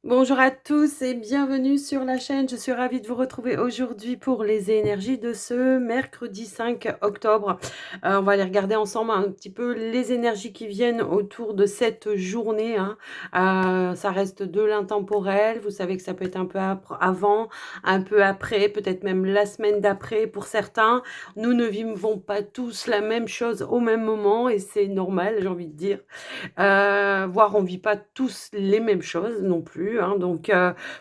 Bonjour à tous et bienvenue sur la chaîne. Je suis ravie de vous retrouver aujourd'hui pour les énergies de ce mercredi 5 octobre. On va aller regarder ensemble un petit peu les énergies qui viennent autour de cette journée, hein. Ça reste de l'intemporel. Vous savez que ça peut être un peu avant, un peu après, peut-être même la semaine d'après pour certains. Nous ne vivons pas tous la même chose au même moment et c'est normal, j'ai envie de dire. Voire on vit pas tous les mêmes choses non plus, hein, donc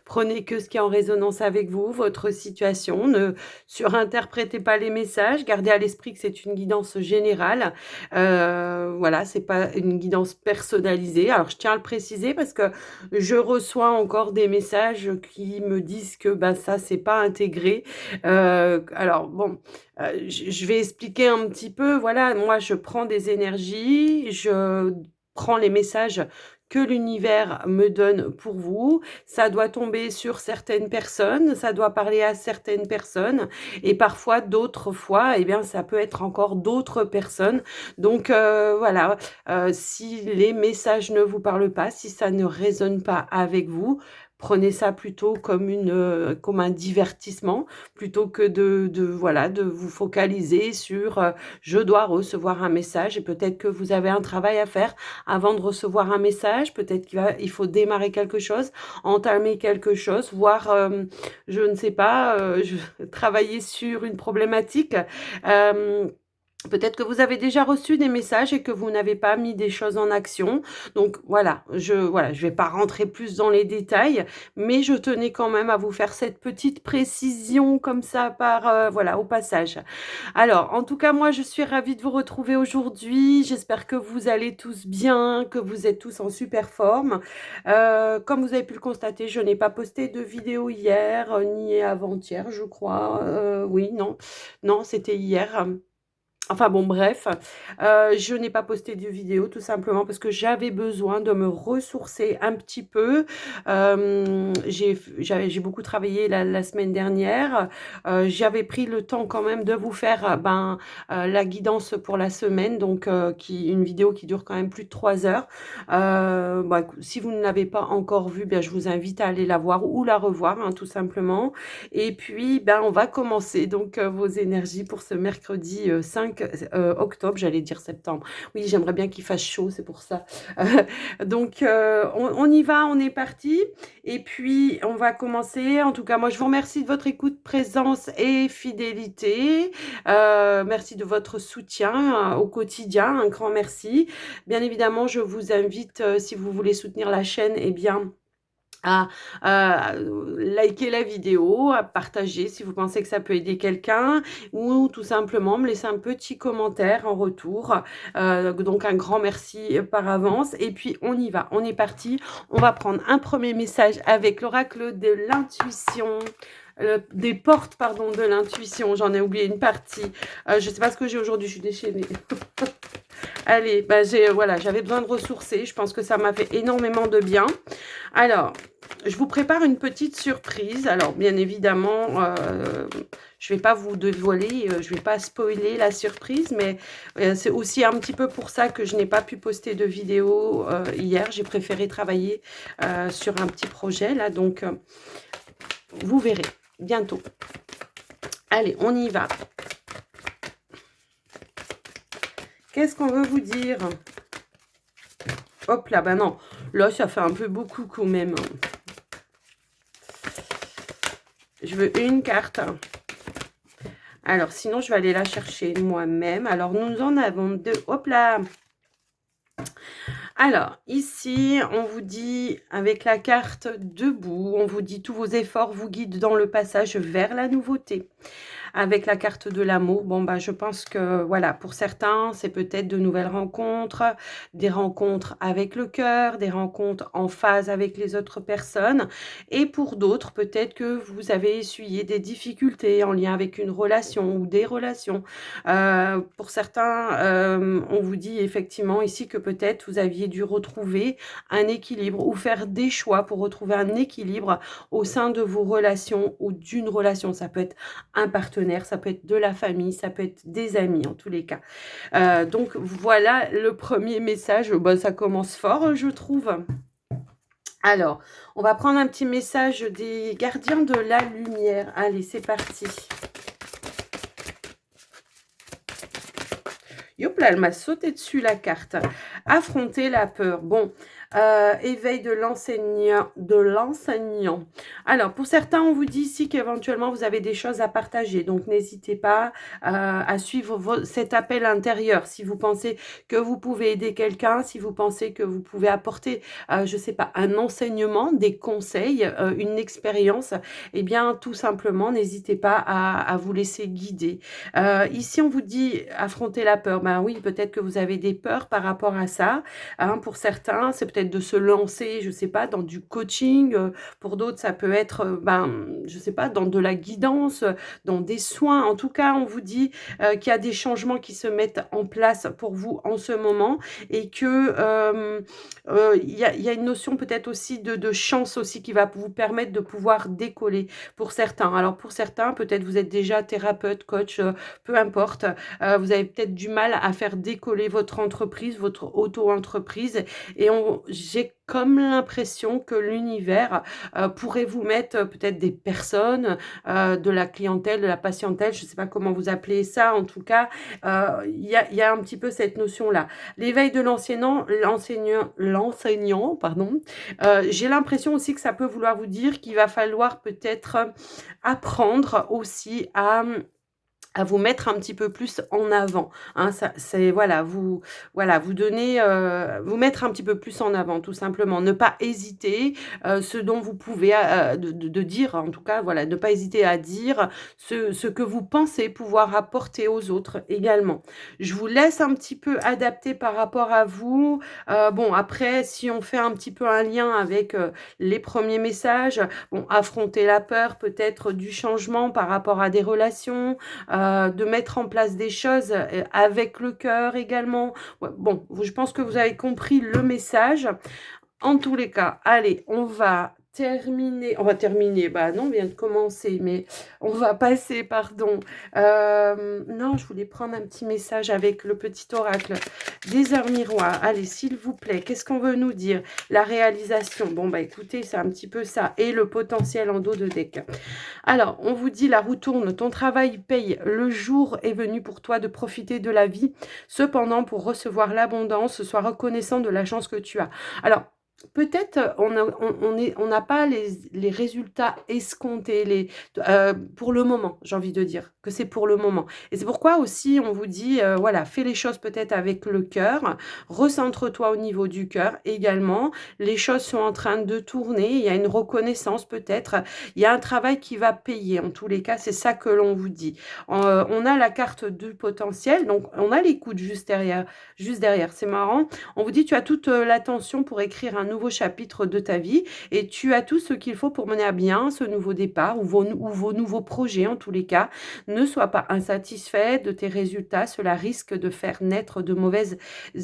prenez que ce qui est en résonance avec vous, votre situation. Ne surinterprétez pas les messages, gardez à l'esprit que c'est une guidance générale. Voilà, c'est pas une guidance personnalisée. Alors je tiens à le préciser parce que je reçois encore des messages qui me disent que, bah, ça c'est pas intégré. Alors bon, je vais expliquer un petit peu. Voilà, moi je prends des énergies, je prends les messages que l'univers me donne pour vous. Ça doit tomber sur certaines personnes, ça doit parler à certaines personnes et parfois d'autres fois, eh bien, ça peut être encore d'autres personnes. Donc voilà, si les messages ne vous parlent pas, si ça ne résonne pas avec vous, prenez ça plutôt comme comme un divertissement plutôt que voilà, de vous focaliser sur je dois recevoir un message et peut-être que vous avez un travail à faire avant de recevoir un message, peut-être il faut démarrer quelque chose, entamer quelque chose, voire, je ne sais pas, travailler sur une problématique. Euh, Peut-être que vous avez déjà reçu des messages et que vous n'avez pas mis des choses en action. Donc voilà, je vais pas rentrer plus dans les détails, mais je tenais quand même à vous faire cette petite précision comme ça voilà, au passage. Alors, en tout cas, moi, je suis ravie de vous retrouver aujourd'hui. J'espère que vous allez tous bien, que vous êtes tous en super forme. Comme vous avez pu le constater, je n'ai pas posté de vidéo hier, ni avant-hier, je crois. Oui, non, non, c'était hier. Enfin bon, bref, je n'ai pas posté de vidéo tout simplement parce que j'avais besoin de me ressourcer un petit peu. J'ai beaucoup travaillé la semaine dernière. J'avais pris le temps quand même de vous faire la guidance pour la semaine, donc une vidéo qui dure quand même plus de 3 heures. Si vous ne l'avez pas encore vue, bien, je vous invite à aller la voir ou la revoir, hein, tout simplement. Et puis, ben, on va commencer donc vos énergies pour ce mercredi 5 octobre, j'allais dire septembre. Oui, j'aimerais bien qu'il fasse chaud, c'est pour ça. Donc, on y va, on est parti. Et puis, on va commencer. En tout cas, moi, je vous remercie de votre écoute, présence et fidélité. Merci de votre soutien au quotidien. Un grand merci. Bien évidemment, je vous invite, si vous voulez soutenir la chaîne, eh bien, à liker la vidéo, à partager si vous pensez que ça peut aider quelqu'un ou tout simplement me laisser un petit commentaire en retour. Donc un grand merci par avance et puis on y va, on est parti. On va prendre un premier message avec l'oracle de l'intuition. Des portes, pardon, de l'intuition. J'en ai oublié une partie. Je sais pas ce que j'ai aujourd'hui, je suis déchaînée. Allez, bah voilà, j'avais besoin de ressourcer. Je pense que ça m'a fait énormément de bien. Alors, je vous prépare une petite surprise. Alors, bien évidemment, je ne vais pas vous dévoiler, je ne vais pas spoiler la surprise, mais c'est aussi un petit peu pour ça que je n'ai pas pu poster de vidéo hier. J'ai préféré travailler sur un petit projet, là, donc vous verrez bientôt. Allez, on y va. Qu'est-ce qu'on veut vous dire? Hop là, ben non, là, ça fait un peu beaucoup quand même. Je veux une carte. Alors, sinon, je vais aller la chercher moi-même. Alors, nous en avons deux. Hop là! Alors, ici, on vous dit, avec la carte debout, on vous dit tous vos efforts vous guident dans le passage vers la nouveauté. Avec la carte de l'amour, bon, bah, je pense que, voilà, pour certains, c'est peut-être de nouvelles rencontres, des rencontres avec le cœur, des rencontres en phase avec les autres personnes. Et pour d'autres, peut-être que vous avez essuyé des difficultés en lien avec une relation ou des relations. Pour certains, on vous dit effectivement ici que peut-être vous aviez dû retrouver un équilibre ou faire des choix pour retrouver un équilibre au sein de vos relations ou d'une relation. Ça peut être un partenaire, ça peut être de la famille, ça peut être des amis en tous les cas. Donc voilà le premier message. Bah, ça commence fort, je trouve. Alors, on va prendre un petit message des gardiens de la lumière. Allez, c'est parti. Yop là, elle m'a sauté dessus la carte. Affronter la peur. Bon, éveil de l'enseignant. Alors, pour certains, on vous dit ici qu'éventuellement, vous avez des choses à partager. Donc, n'hésitez pas à suivre cet appel intérieur. Si vous pensez que vous pouvez aider quelqu'un, si vous pensez que vous pouvez apporter, je ne sais pas, un enseignement, des conseils, une expérience, eh bien, tout simplement, n'hésitez pas à vous laisser guider. Ici, on vous dit affronter la peur. Ben oui, peut-être que vous avez des peurs par rapport à ça. Hein, pour certains, c'est peut-être de se lancer, je sais pas, dans du coaching. Pour d'autres, ça peut être, je sais pas, dans de la guidance, dans des soins. En tout cas, on vous dit qu'il y a des changements qui se mettent en place pour vous en ce moment et que il y a une notion peut-être aussi de chance aussi qui va vous permettre de pouvoir décoller pour certains. Alors pour certains, peut-être vous êtes déjà thérapeute, coach, peu importe, vous avez peut-être du mal à faire décoller votre entreprise, votre auto-entreprise et j'ai comme l'impression que l'univers pourrait vous mettre peut-être des personnes, de la clientèle, de la patientèle, je ne sais pas comment vous appelez ça, en tout cas, il y a un petit peu cette notion-là. L'éveil de l'enseignant, pardon, j'ai l'impression aussi que ça peut vouloir vous dire qu'il va falloir peut-être apprendre aussi à vous mettre un petit peu plus en avant, hein, ça c'est voilà, vous donner, vous mettre un petit peu plus en avant, tout simplement. Ne pas hésiter, ce dont vous pouvez, de dire, en tout cas, voilà, ne pas hésiter à dire ce que vous pensez pouvoir apporter aux autres également. Je vous laisse un petit peu adapter par rapport à vous. Bon, après, si on fait un petit peu un lien avec, les premiers messages, bon, affronter la peur peut-être du changement par rapport à des relations, de mettre en place des choses avec le cœur également. Ouais, bon, je pense que vous avez compris le message. En tous les cas, allez, on va terminer, bah non, on vient de commencer, mais on va passer, pardon. Non, je voulais prendre un petit message avec le petit oracle des heures miroirs. Allez, s'il vous plaît, qu'est-ce qu'on veut nous dire? La réalisation. Bon, bah écoutez, c'est un petit peu ça. Et le potentiel en dos de deck. Alors, on vous dit, la roue tourne, ton travail paye. Le jour est venu pour toi de profiter de la vie. Cependant, pour recevoir l'abondance, sois reconnaissant de la chance que tu as. Alors, peut-être on n'a pas les résultats escomptés pour le moment, j'ai envie de dire que c'est pour le moment. Et c'est pourquoi aussi on vous dit, voilà, fais les choses peut-être avec le cœur, recentre-toi au niveau du cœur également. Les choses sont en train de tourner, il y a une reconnaissance peut-être, il y a un travail qui va payer. En tous les cas, c'est ça que l'on vous dit. On a la carte du potentiel, donc on a l'écoute juste derrière. Juste derrière, c'est marrant. On vous dit, tu as toute l'attention pour écrire un nouveau chapitre de ta vie et tu as tout ce qu'il faut pour mener à bien ce nouveau départ ou vos nouveaux projets en tous les cas. Ne sois pas insatisfait de tes résultats, cela risque de faire naître de mauvaises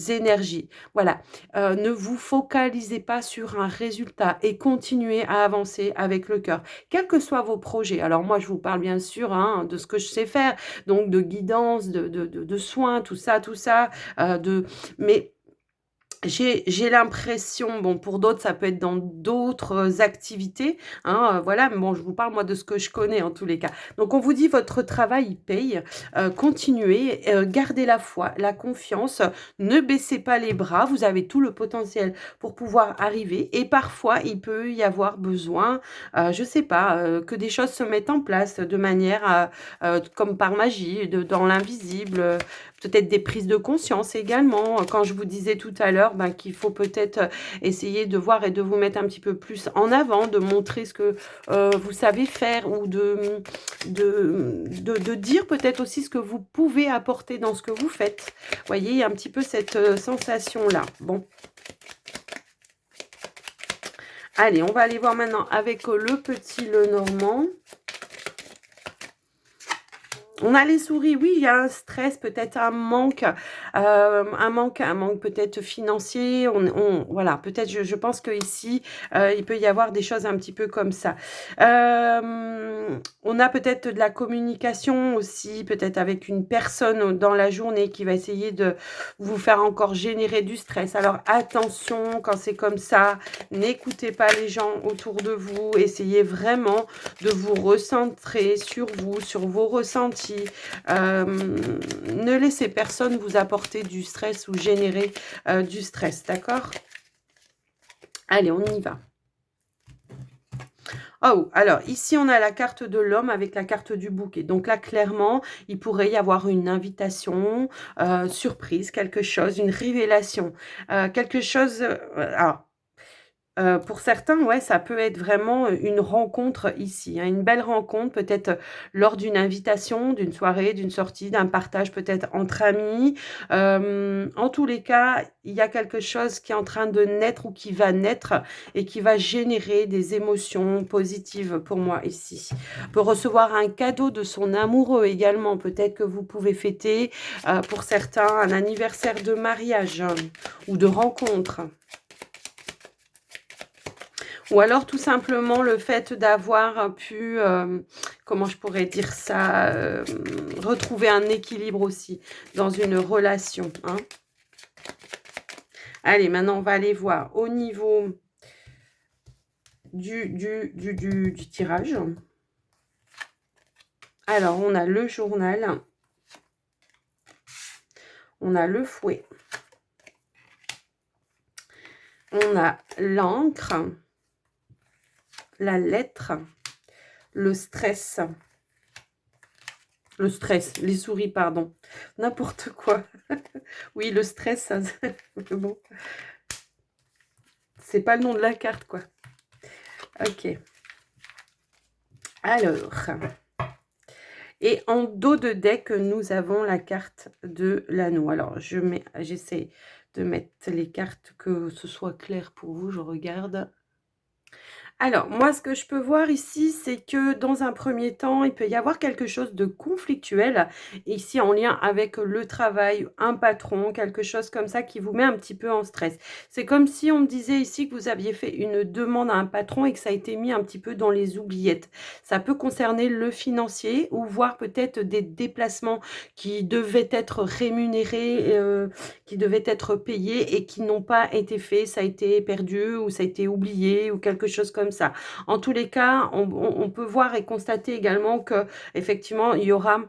énergies. Voilà, ne vous focalisez pas sur un résultat et continuez à avancer avec le cœur, quels que soient vos projets. Alors moi, je vous parle bien sûr hein, de ce que je sais faire, donc de guidance, de soins, tout ça, mais j'ai l'impression, bon, pour d'autres, ça peut être dans d'autres activités, hein, voilà, mais bon, je vous parle, moi, de ce que je connais, en tous les cas. Donc, on vous dit, votre travail, il paye, continuez, gardez la foi, la confiance, ne baissez pas les bras, vous avez tout le potentiel pour pouvoir arriver et parfois, il peut y avoir besoin, je sais pas, que des choses se mettent en place de manière, comme par magie, dans l'invisible, peut-être des prises de conscience également. Quand je vous disais tout à l'heure qu'il faut peut-être essayer de voir et de vous mettre un petit peu plus en avant, de montrer ce que vous savez faire ou de dire peut-être aussi ce que vous pouvez apporter dans ce que vous faites. Vous voyez, il y a un petit peu cette sensation-là. Bon. Allez, on va aller voir maintenant avec le petit Lenormand. On a les souris, oui, il y a un stress, peut-être un manque peut-être financier. Voilà, peut-être, je pense que ici, il peut y avoir des choses un petit peu comme ça. On a peut-être de la communication aussi, peut-être avec une personne dans la journée qui va essayer de vous faire encore générer du stress. Alors attention, quand c'est comme ça, n'écoutez pas les gens autour de vous. Essayez vraiment de vous recentrer sur vous, sur vos ressentis. Ne laissez personne vous apporter du stress ou générer du stress, d'accord? Allez, on y va. Oh, alors ici on a la carte de l'homme avec la carte du bouquet. Donc là, clairement, il pourrait y avoir une invitation, surprise, quelque chose, une révélation, quelque chose. Alors, pour certains, ouais, ça peut être vraiment une rencontre ici, hein, une belle rencontre, peut-être lors d'une invitation, d'une soirée, d'une sortie, d'un partage peut-être entre amis. En tous les cas, il y a quelque chose qui est en train de naître ou qui va naître et qui va générer des émotions positives pour moi ici. On peut recevoir un cadeau de son amoureux également. Peut-être que vous pouvez fêter, pour certains, un anniversaire de mariage, hein, ou de rencontre. Ou alors tout simplement le fait d'avoir pu, comment je pourrais dire ça, retrouver un équilibre aussi dans une relation, hein. Allez, maintenant on va aller voir au niveau du tirage. Alors, on a le journal, on a le fouet, on a l'encre, la lettre, le stress, les souris, pardon, n'importe quoi. Oui, le stress, ça, bon, c'est pas le nom de la carte, quoi. Ok. Alors, et en dos de deck, nous avons la carte de l'anneau. Alors, j'essaie de mettre les cartes que ce soit clair pour vous. Je regarde. Alors, moi, ce que je peux voir ici, c'est que dans un premier temps, il peut y avoir quelque chose de conflictuel, ici en lien avec le travail, un patron, quelque chose comme ça qui vous met un petit peu en stress. C'est comme si on me disait ici que vous aviez fait une demande à un patron et que ça a été mis un petit peu dans les oubliettes. Ça peut concerner le financier ou voir peut-être des déplacements qui devaient être rémunérés, qui devaient être payés et qui n'ont pas été faits. Ça a été perdu ou ça a été oublié ou quelque chose comme ça. En tous les cas, on peut voir et constater également que effectivement il y aura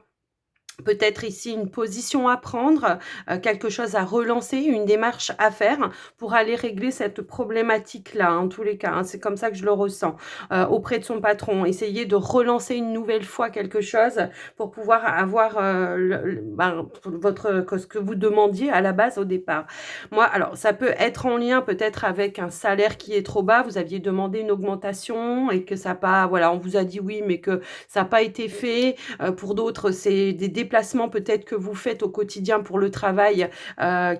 peut-être ici une position à prendre, quelque chose à relancer, une démarche à faire pour aller régler cette problématique-là, en tous les cas, hein, c'est comme ça que je le ressens, auprès de son patron. Essayer de relancer une nouvelle fois quelque chose pour pouvoir avoir ce que vous demandiez à la base au départ. Moi, alors ça peut être en lien peut-être avec un salaire qui est trop bas, vous aviez demandé une augmentation et que ça n'a pas, voilà, on vous a dit oui, mais que ça n'a pas été fait. Pour d'autres, c'est des déplacements peut-être que vous faites au quotidien pour le travail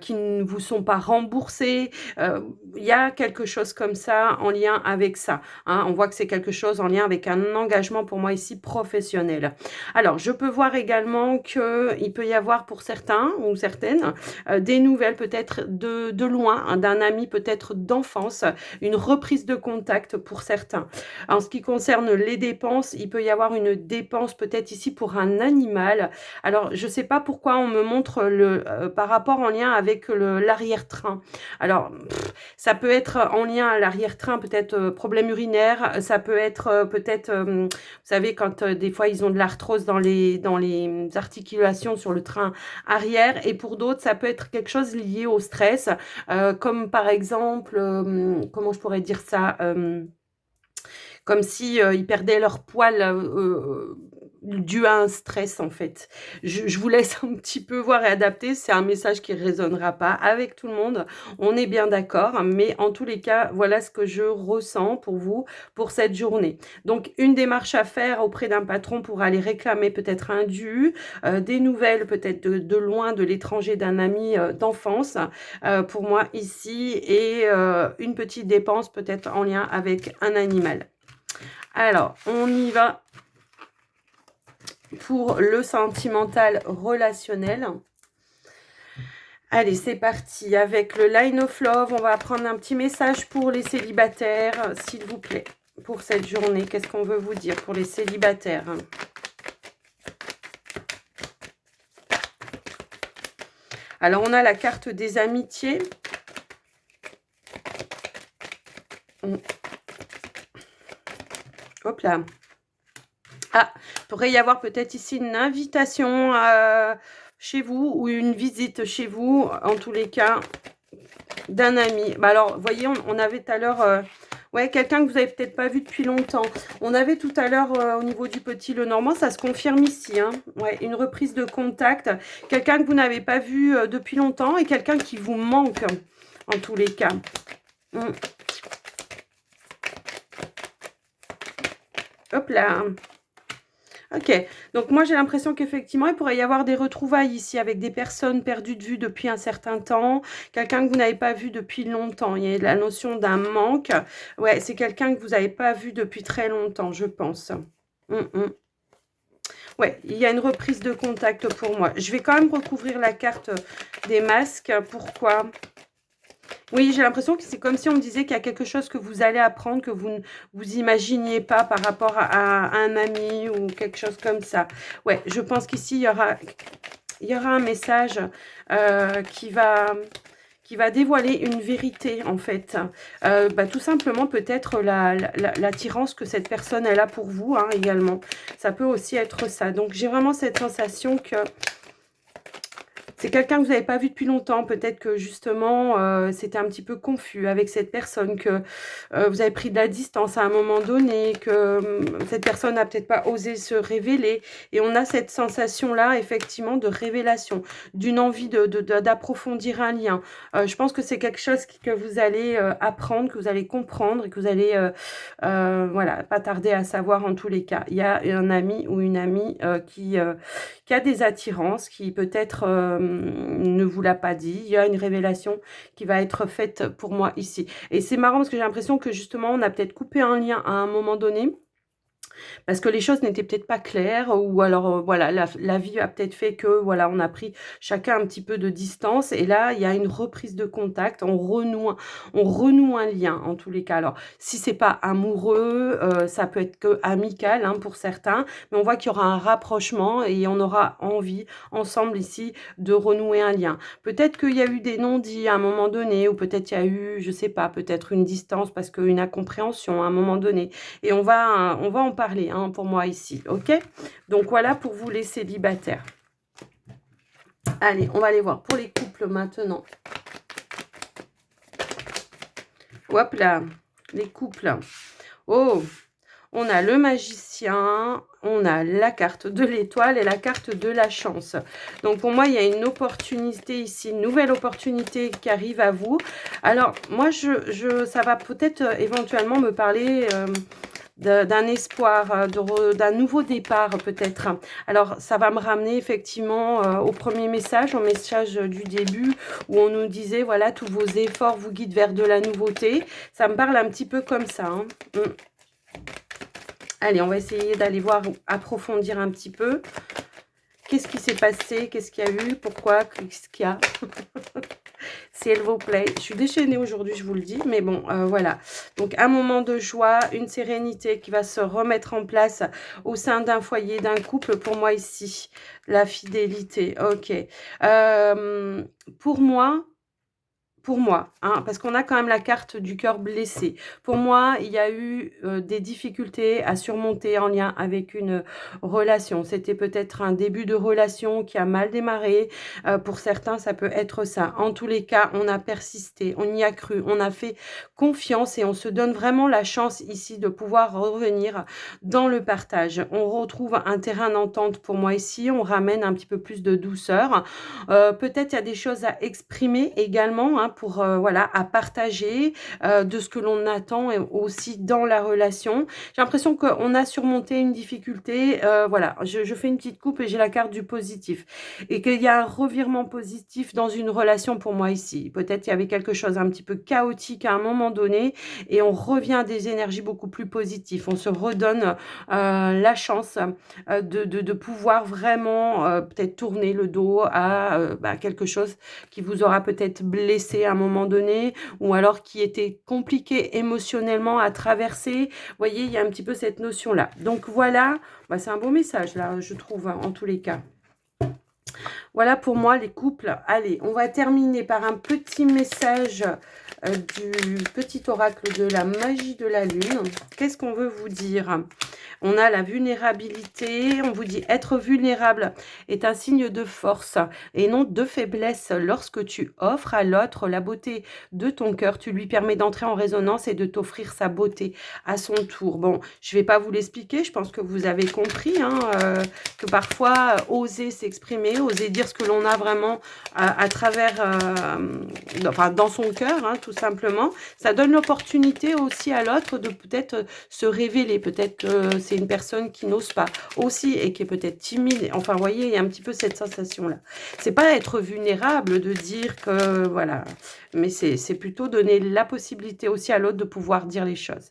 qui ne vous sont pas remboursés. Il y a quelque chose comme ça en lien avec ça, hein. On voit que c'est quelque chose en lien avec un engagement pour moi ici professionnel. Alors, je peux voir également qu'il peut y avoir pour certains ou certaines des nouvelles peut-être de loin, hein, d'un ami peut-être d'enfance, une reprise de contact pour certains. En ce qui concerne les dépenses, il peut y avoir une dépense peut-être ici pour un animal. Alors, je ne sais pas pourquoi on me montre par rapport en lien avec l'arrière-train. Alors, ça peut être en lien à l'arrière-train, peut-être problème urinaire. Ça peut être peut-être, vous savez, quand des fois ils ont de l'arthrose dans les articulations sur le train arrière. Et pour d'autres, ça peut être quelque chose lié au stress, comme par exemple, comment je pourrais dire ça, comme si, ils perdaient leur poil, dû à un stress, en fait. Je vous laisse un petit peu voir et adapter. C'est un message qui résonnera pas avec tout le monde, on est bien d'accord, mais en tous les cas, voilà ce que je ressens pour vous, pour cette journée. Donc une démarche à faire auprès d'un patron pour aller réclamer peut-être un dû, des nouvelles peut-être de loin, de l'étranger, d'un ami, d'enfance, pour moi ici et une petite dépense peut-être en lien avec un animal. Alors, on y va pour le sentimental relationnel. Allez, c'est parti. Avec le Line of Love, on va prendre un petit message pour les célibataires, s'il vous plaît. Pour cette journée, qu'est-ce qu'on veut vous dire pour les célibataires? Alors, on a la carte des amitiés. Hop là. Ah, il pourrait y avoir peut-être ici une invitation chez vous ou une visite chez vous, en tous les cas, d'un ami. Bah alors, vous voyez, on avait tout à l'heure... ouais, quelqu'un que vous n'avez peut-être pas vu depuis longtemps. On avait tout à l'heure, au niveau du petit Lenormand, ça se confirme ici. Hein. Ouais, une reprise de contact. Quelqu'un que vous n'avez pas vu depuis longtemps et quelqu'un qui vous manque, en tous les cas. Hop là. Ok, donc moi j'ai l'impression qu'effectivement il pourrait y avoir des retrouvailles ici avec des personnes perdues de vue depuis un certain temps, quelqu'un que vous n'avez pas vu depuis longtemps. Il y a la notion d'un manque. Ouais, c'est quelqu'un que vous n'avez pas vu depuis très longtemps, je pense. Ouais, il y a une reprise de contact pour moi. Je vais quand même recouvrir la carte des masques. Pourquoi ? Oui, j'ai l'impression que c'est comme si on me disait qu'il y a quelque chose que vous allez apprendre, que vous ne vous imaginiez pas par rapport à un ami ou quelque chose comme ça. Ouais, je pense qu'ici, il y aura un message qui va dévoiler une vérité, en fait. Tout simplement, peut-être l'attirance que cette personne, elle a pour vous, hein, également. Ça peut aussi être ça. Donc, j'ai vraiment cette sensation que... c'est quelqu'un que vous n'avez pas vu depuis longtemps. Peut-être que justement, c'était un petit peu confus avec cette personne, que vous avez pris de la distance à un moment donné, que cette personne n'a peut-être pas osé se révéler. Et on a cette sensation-là, effectivement, de révélation, d'une envie d'approfondir un lien. Je pense que c'est quelque chose que vous allez apprendre, que vous allez comprendre et que vous allez, voilà, pas tarder à savoir en tous les cas. Il y a un ami ou une amie qui a des attirances, qui peut-être ne vous l'a pas dit. Il y a une révélation qui va être faite pour moi ici. Et c'est marrant parce que j'ai l'impression que justement, on a peut-être coupé un lien à un moment donné. Parce que les choses n'étaient peut-être pas claires, ou alors, voilà, la vie a peut-être fait que, voilà, on a pris chacun un petit peu de distance, et là, il y a une reprise de contact, on renoue un lien, en tous les cas. Alors, si c'est pas amoureux, ça peut être que amical, hein, pour certains, mais on voit qu'il y aura un rapprochement, et on aura envie, ensemble ici, de renouer un lien. Peut-être qu'il y a eu des non-dits à un moment donné, ou peut-être il y a eu, je sais pas, peut-être une distance, parce qu'une incompréhension à un moment donné, et on va en parler, hein, pour moi ici, ok? Donc voilà pour vous les célibataires. Allez, on va aller voir pour les couples maintenant. Hop là, les couples. Oh, on a le magicien, on a la carte de l'étoile et la carte de la chance. Donc pour moi, il y a une opportunité ici, une nouvelle opportunité qui arrive à vous. Alors moi, ça va peut-être éventuellement me parler... d'un espoir, d'un nouveau départ peut-être. Alors, ça va me ramener effectivement au premier message, au message du début, où on nous disait, voilà, tous vos efforts vous guident vers de la nouveauté. Ça me parle un petit peu comme ça. Hein. Allez, on va essayer d'aller voir, approfondir un petit peu. Qu'est-ce qui s'est passé? Qu'est-ce qu'il y a eu? Pourquoi? Qu'est-ce qu'il y a? S'il vous plaît. Je suis déchaînée aujourd'hui, je vous le dis. Mais bon, voilà. Donc, un moment de joie, une sérénité qui va se remettre en place au sein d'un foyer, d'un couple. Pour moi, ici, la fidélité. Ok. Pour moi, hein, parce qu'on a quand même la carte du cœur blessé. Pour moi, il y a eu des difficultés à surmonter en lien avec une relation. C'était peut-être un début de relation qui a mal démarré. Pour certains, ça peut être ça. En tous les cas, on a persisté, on y a cru, on a fait confiance et on se donne vraiment la chance ici de pouvoir revenir dans le partage. On retrouve un terrain d'entente pour moi ici. On ramène un petit peu plus de douceur. Peut-être il y a des choses à exprimer également, hein, pour, voilà, à partager de ce que l'on attend et aussi dans la relation. J'ai l'impression qu'on a surmonté une difficulté. Voilà, je fais une petite coupe et j'ai la carte du positif. Et qu'il y a un revirement positif dans une relation pour moi ici. Peut-être qu'il y avait quelque chose un petit peu chaotique à un moment donné et on revient à des énergies beaucoup plus positives. On se redonne la chance de pouvoir vraiment peut-être tourner le dos à quelque chose qui vous aura peut-être blessé à un moment donné ou alors qui était compliqué émotionnellement à traverser. Vous voyez, il y a un petit peu cette notion-là. Donc voilà, c'est un bon message là, je trouve, hein, en tous les cas. Voilà pour moi les couples. Allez, on va terminer par un petit message du petit oracle de la magie de la lune. Qu'est-ce qu'on veut vous dire? On a la vulnérabilité. On vous dit être vulnérable est un signe de force et non de faiblesse. Lorsque tu offres à l'autre la beauté de ton cœur, tu lui permets d'entrer en résonance et de t'offrir sa beauté à son tour. Bon, je ne vais pas vous l'expliquer. Je pense que vous avez compris hein, que parfois, oser s'exprimer, oser dire ce que l'on a vraiment à travers, enfin, dans son cœur, hein, tout simplement. Ça donne l'opportunité aussi à l'autre de peut-être se révéler. Peut-être que c'est une personne qui n'ose pas aussi et qui est peut-être timide. Enfin, vous voyez, il y a un petit peu cette sensation-là. C'est pas être vulnérable de dire que, voilà, mais c'est plutôt donner la possibilité aussi à l'autre de pouvoir dire les choses.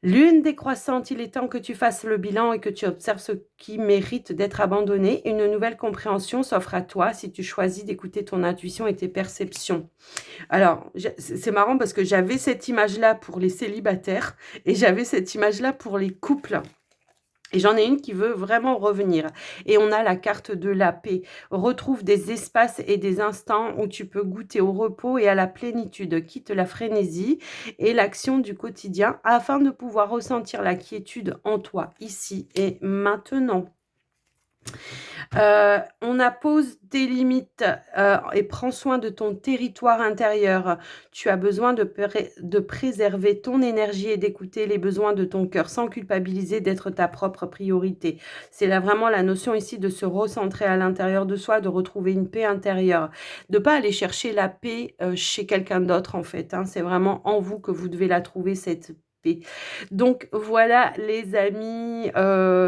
Lune décroissante, il est temps que tu fasses le bilan et que tu observes ce qui mérite d'être abandonné. Une nouvelle compréhension s'offre à toi si tu choisis d'écouter ton intuition et tes perceptions. Alors, c'est marrant parce que j'avais cette image-là pour les célibataires et j'avais cette image-là pour les couples. Et j'en ai une qui veut vraiment revenir. Et on a la carte de la paix. Retrouve des espaces et des instants où tu peux goûter au repos et à la plénitude. Quitte la frénésie et l'action du quotidien afin de pouvoir ressentir la quiétude en toi, ici et maintenant. On appose tes limites et prends soin de ton territoire intérieur. Tu as besoin de préserver ton énergie et d'écouter les besoins de ton cœur sans culpabiliser d'être ta propre priorité. C'est là vraiment la notion ici de se recentrer à l'intérieur de soi, de retrouver une paix intérieure, de pas aller chercher la paix chez quelqu'un d'autre en fait. Hein. C'est vraiment en vous que vous devez la trouver, cette paix. Donc voilà les amis,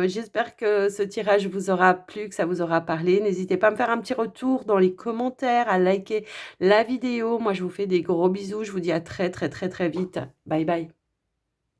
j'espère que ce tirage vous aura plu, que ça vous aura parlé. N'hésitez pas à me faire un petit retour dans les commentaires, à liker la vidéo. Moi je vous fais des gros bisous, je vous dis à très très très très vite. Bye bye.